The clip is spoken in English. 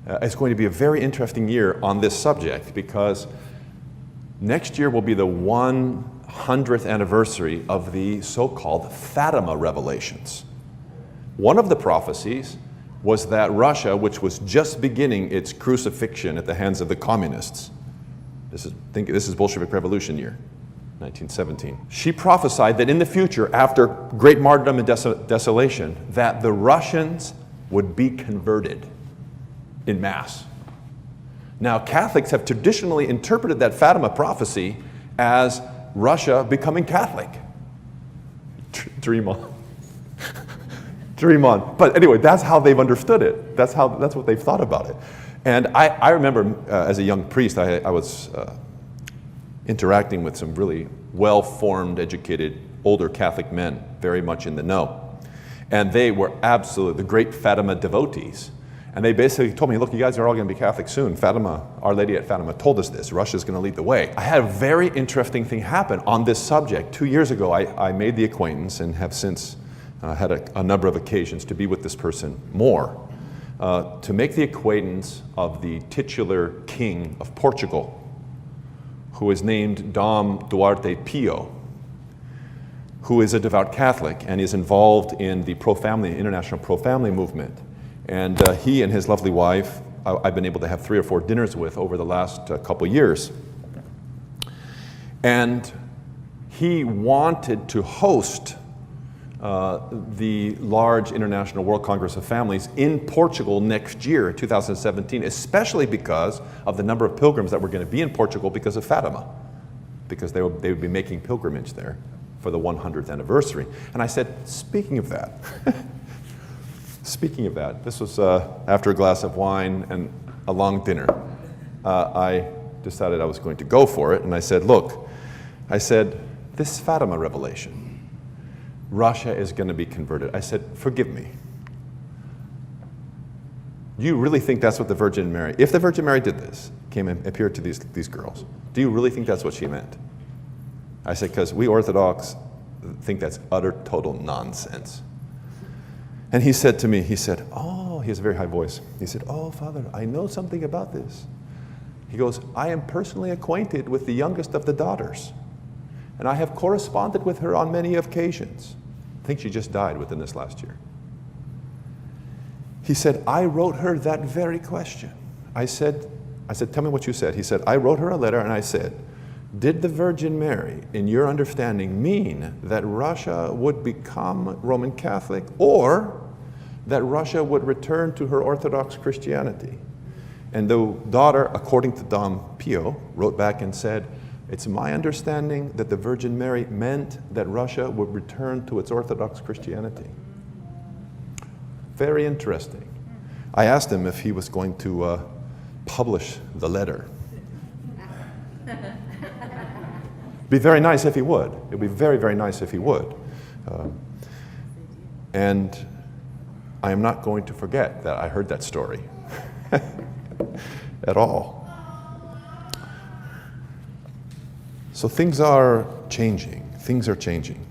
It's going to be a very interesting year on this subject, because next year will be the 100th anniversary of the so-called Fatima revelations. One of the prophecies was that Russia, which was just beginning its crucifixion at the hands of the communists, this is Bolshevik Revolution year, 1917. She prophesied that in the future, after great martyrdom and desolation, that the Russians would be converted in mass. Now, Catholics have traditionally interpreted that Fatima prophecy as Russia becoming Catholic. Dream on. Dream on. But anyway, that's how they've understood it. That's what they've thought about it. And I remember as a young priest, I was interacting with some really well-formed, educated, older Catholic men, very much in the know. And they were absolutely the great Fatima devotees. And they basically told me, look, you guys are all going to be Catholic soon. Fatima, Our Lady at Fatima told us this. Russia's going to lead the way. I had a very interesting thing happen on this subject. 2 years ago, I made the acquaintance and have since had a number of occasions to be with this person more, to make the acquaintance of the titular king of Portugal, who is named Dom Duarte Pio, who is a devout Catholic and is involved in the pro-family, international pro-family movement. And he and his lovely wife, I've been able to have 3 or 4 dinners with over the last couple years. And he wanted to host the large International World Congress of Families in Portugal next year, 2017, especially because of the number of pilgrims that were going to be in Portugal because of Fatima, because they would be making pilgrimage there for the 100th anniversary. And I said, speaking of that, this was after a glass of wine and a long dinner. I decided I was going to go for it, and I said, look, this Fatima revelation, Russia is going to be converted. I said, forgive me. Do you really think that's what the Virgin Mary, if the Virgin Mary did this, came and appeared to these girls, do you really think that's what she meant? I said, because we Orthodox think that's utter, total nonsense. And he said to me, he has a very high voice. He said, oh, Father, I know something about this. He goes, I am personally acquainted with the youngest of the daughters, and I have corresponded with her on many occasions. I think she just died within this last year. He said, I wrote her that very question. I said, tell me what you said. He said, I wrote her a letter and I said, did the Virgin Mary, in your understanding, mean that Russia would become Roman Catholic, or that Russia would return to her Orthodox Christianity? And the daughter, according to Dom Pio, wrote back and said, it's my understanding that the Virgin Mary meant that Russia would return to its Orthodox Christianity. Very interesting. I asked him if he was going to publish the letter. Be very nice if he would. It would be very, very nice if he would. And I am not going to forget that I heard that story at all. So things are changing. Things are changing.